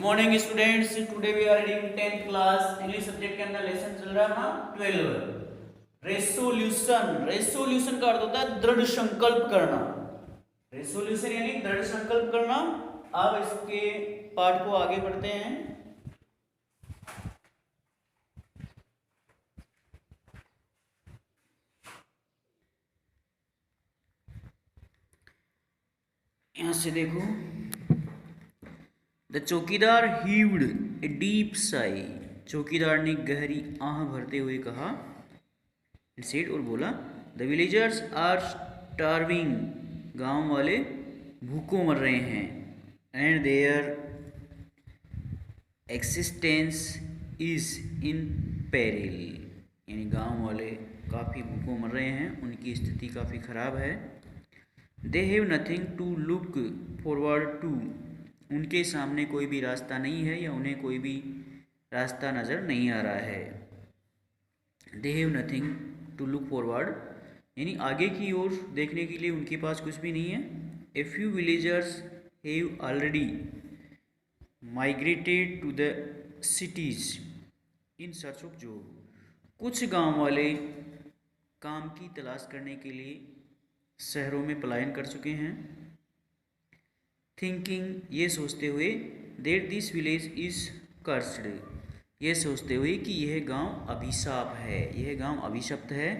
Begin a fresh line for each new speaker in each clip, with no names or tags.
Morning students, today we are reading 10th class English subject के अंदर lesson चल रहा है ना 12। रेसोल्यूशन का अर्थ होता है दृढ़ संकल्प करना। रेसोल्यूशन यानी दृढ़ संकल्प करना। अब इसके पाठ को आगे बढ़ते हैं। यहां से देखो, द चौकीदार हीव्ड ए डीप साई। चौकीदार ने गहरी आह भरते हुए कहा, सेड और बोला, द विलेजर्स आर स्टार्विंग। गांव वाले भूखों मर रहे हैं। And their existence is in peril. यानी गांव वाले काफ़ी भूखों मर रहे हैं, उनकी स्थिति काफ़ी ख़राब है। They have nothing to look forward to. उनके सामने कोई भी रास्ता नहीं है या उन्हें कोई भी रास्ता नज़र नहीं आ रहा है। They have nothing to look forward यानी आगे की ओर देखने के लिए उनके पास कुछ भी नहीं है। A few villagers have already migrated to the cities in search of job. कुछ गांव वाले काम की तलाश करने के लिए शहरों में पलायन कर चुके हैं। थिंकिंग ये सोचते हुए, that this village is cursed. ये सोचते हुए कि यह गांव अभिशाप है, यह गांव अभिशप्त है।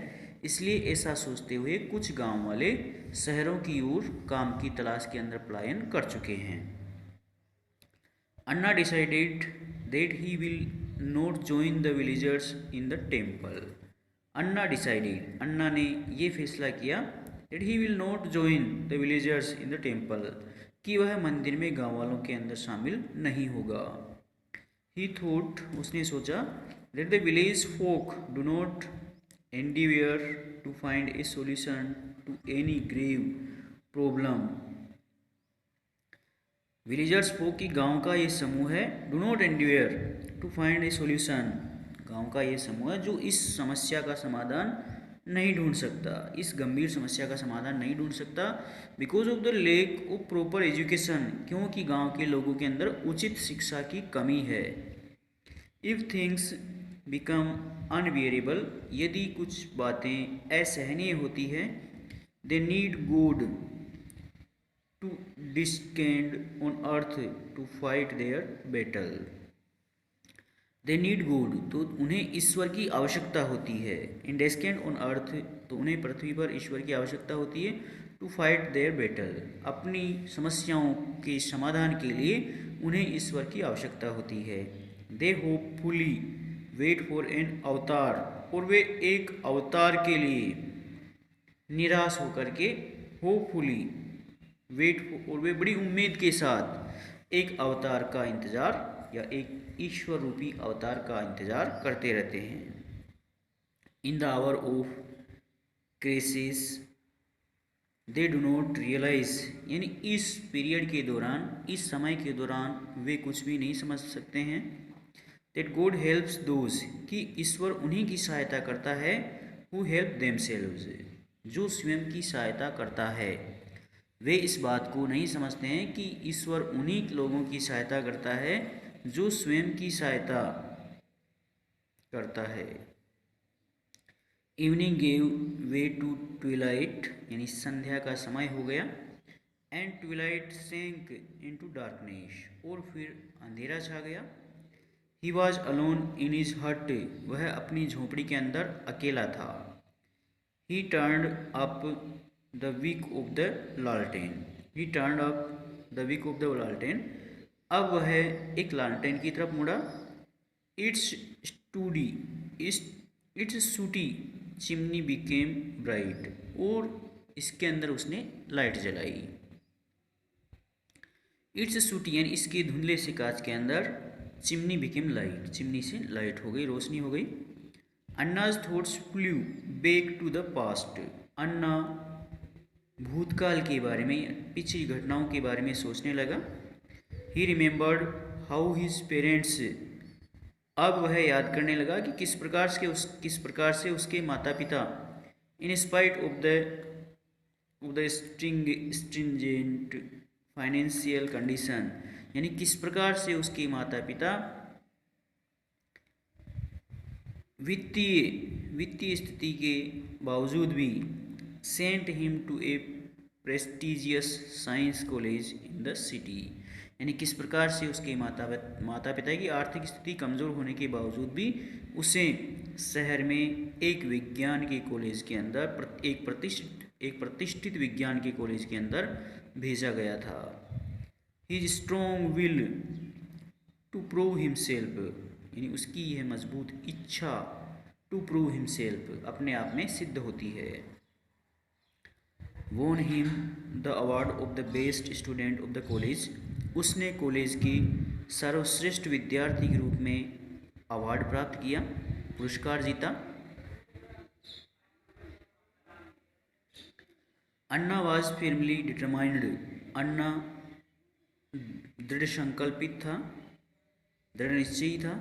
इसलिए ऐसा सोचते हुए कुछ गांव वाले शहरों की ओर काम की तलाश के अंदर पलायन कर चुके हैं। Anna decided that he will not join the villagers in the temple. Anna decided, Anna ने ये फैसला किया, that he will not join the villagers in the temple, कि वह मंदिर में गांव वालों के अंदर शामिल नहीं होगा। ही थॉट, उसने सोचा, that the village folk do not endeavour to find a solution to any grave problem. Villagers folk की गांव का ये समूह है, do not endeavour to find a solution, गांव का ये समूह है जो इस समस्या का समाधान नहीं ढूंढ सकता, इस गंभीर समस्या का समाधान नहीं ढूंढ सकता। Because of the lake of proper education, क्योंकि गांव के लोगों के अंदर उचित शिक्षा की कमी है। इफ़ थिंग्स बिकम अनबियरेबल, यदि कुछ बातें असहनीय होती हैं, they need God to descend on earth to fight their battle. They need God, तो उन्हें ईश्वर की आवश्यकता होती है। इन डेस्केंड ऑन अर्थ, तो उन्हें पृथ्वी पर ईश्वर की आवश्यकता होती है। टू फाइट देयर बैटल, अपनी समस्याओं के समाधान के लिए उन्हें ईश्वर की आवश्यकता होती है। दे होपफुली वेट फॉर एन अवतार, और वे एक अवतार के लिए निराश होकर के होपफुली वेट, और वे बड़ी उम्मीद के साथ एक अवतार का इंतज़ार या एक ईश्वर रूपी अवतार का इंतजार करते रहते हैं। In the hour of crisis they do not realize, यानी इस पीरियड के दौरान, इस समय के दौरान वे कुछ भी नहीं समझ सकते हैं। दैट गॉड हेल्प्स दोज, कि ईश्वर उन्हीं की सहायता करता है, हु हेल्प देमसेल्व्स, जो स्वयं की सहायता करता है। वे इस बात को नहीं समझते हैं कि ईश्वर उन्हीं लोगों की सहायता करता है जो स्वयं की सहायता करता है। Evening gave way to twilight, यानी संध्या का समय हो गया। And twilight sank into darkness, और फिर अंधेरा छा गया। He was alone in his hut, वह अपनी झोपड़ी के अंदर अकेला था। He turned up the wick of the लालटेन, he turned up the wick of the लालटेन, अब वह एक लालटेन की तरफ मुड़ा। Its sturdy its sooty chimney became bright, और इसके अंदर उसने लाइट जलाई। इट्स सूटी यानी इसके धुंधले से कांच के अंदर, चिमनी बिकेम लाइट, चिमनी से लाइट हो गई, रोशनी हो गई। Anna's thoughts flew back to the past, Anna भूतकाल के बारे में, पिछली घटनाओं के बारे में सोचने लगा। ही रिमेंबर्ड हाउ हिज पेरेंट्स, अब वह याद करने लगा कि किस प्रकार से उसके माता पिता, in spite of the stringent financial condition, यानी किस प्रकार से उसके माता पिता वित्तीय स्थिति के बावजूद भी sent him to a prestigious science college in the city, यानी किस प्रकार से उसके माता पिता की आर्थिक स्थिति कमज़ोर होने के बावजूद भी उसे शहर में एक विज्ञान के कॉलेज के अंदर एक प्रतिष्ठित विज्ञान के कॉलेज के अंदर भेजा गया था। His strong will to prove himself, यानी उसकी यह मजबूत इच्छा टू प्रूव हिमसेल्फ अपने आप में सिद्ध होती है। Won him the award of the best student of the college, उसने कॉलेज की सर्वश्रेष्ठ विद्यार्थी के रूप में अवार्ड प्राप्त किया, पुरस्कार जीता। अन्ना वाज फर्मली डिटरमाइंड, अन्ना दृढ़ संकल्पित था, दृढ़ निश्चयी था।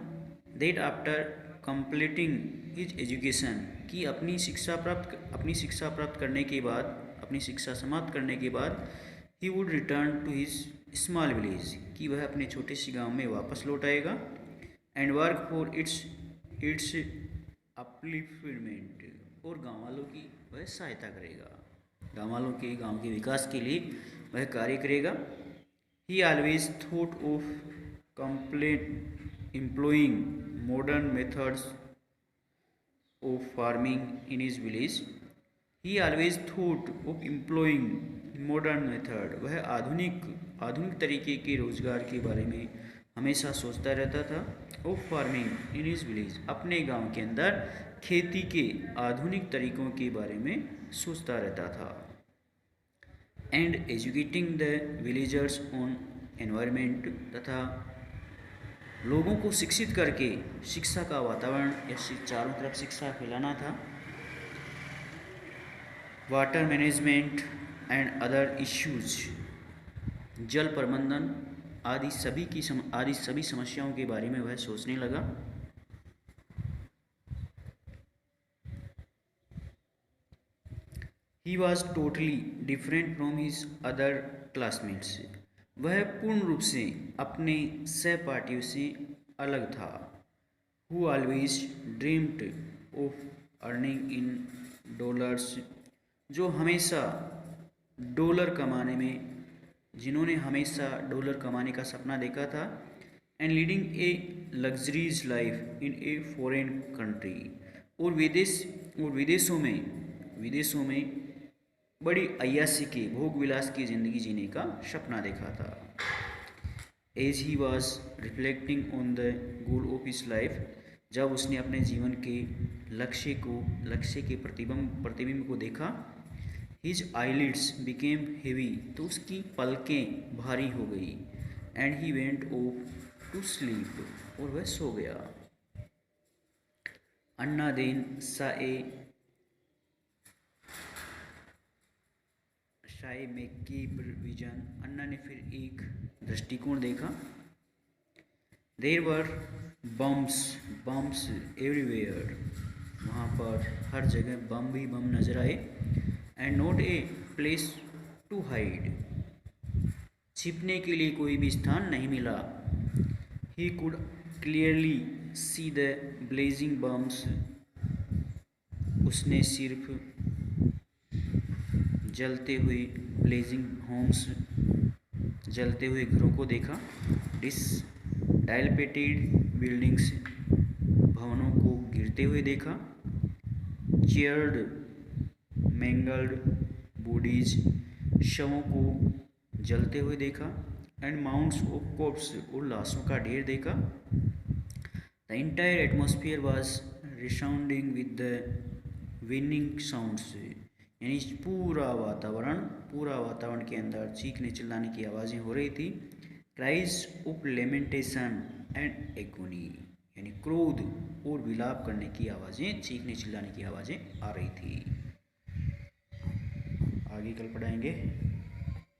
That after completing his education, कि अपनी शिक्षा प्राप्त करने के बाद, अपनी शिक्षा समाप्त करने के बाद he would return to his small village, कि वह अपने छोटे से गांव में वापस लौट आएगा। And work for its upliftment, और गाँव वालों की वह सहायता करेगा, गाँव के विकास के लिए वह कार्य करेगा। ही always thought of employing modern methods of farming in his village. He always thought of employing modern method, वह आधुनिक तरीके के रोजगार के बारे में हमेशा सोचता रहता था। Of farming in his village, अपने गांव के अंदर खेती के आधुनिक तरीकों के बारे में सोचता रहता था। And educating the villagers on environment, तथा लोगों को शिक्षित करके शिक्षा का वातावरण या चारों तरफ शिक्षा फैलाना था। Water management and other issues, जल प्रबंधन आदि सभी समस्याओं के बारे में वह सोचने लगा। He was totally different from his other classmates, वह पूर्ण रूप से अपने सहपाठियों से अलग था। Who always dreamed of earning in dollars, जिन्होंने हमेशा डॉलर कमाने का सपना देखा था। And leading a luxuries life in a foreign country, और विदेशों में बड़ी अय्यासी के भोग विलास की ज़िंदगी जीने का सपना देखा था। As he was reflecting on the goal of his life, जब उसने अपने जीवन के लक्ष्य के प्रतिबिंब को देखा। हिज आईलिड्स बिकेम हेवी, तो उसकी पलकें भारी हो गई। And he went off to sleep, और वह सो गया। Anna then saw macabre vision, Anna ने फिर एक दृष्टिकोण देखा। देयर वर बम्स एवरीवेयर, वहाँ पर हर जगह बम नजर आए। And not a place to hide, छिपने के लिए कोई भी स्थान नहीं मिला। He could clearly see the blazing bombs, उसने सिर्फ जलते हुए ब्लेजिंग होम्स, जलते हुए घरों को देखा। डायलपेटेड बिल्डिंग्स, भवनों को गिरते हुए देखा। चेयर्ड मैंगल्ड बॉडीज, शवों को जलते हुए देखा। एंड माउंट्स ऑफ कॉर्प्स, और लाशों का ढेर देखा। The entire atmosphere was resounding with the winning sounds, यानी पूरा वातावरण के अंदर चीखने चिल्लाने की आवाज़ें हो रही थी। Cries of lamentation and agony, यानी क्रोध और विलाप करने की आवाज़ें, चीखने चिल्लाने की आवाज़ें आ रही थी। आगे कल पढ़ाएंगे।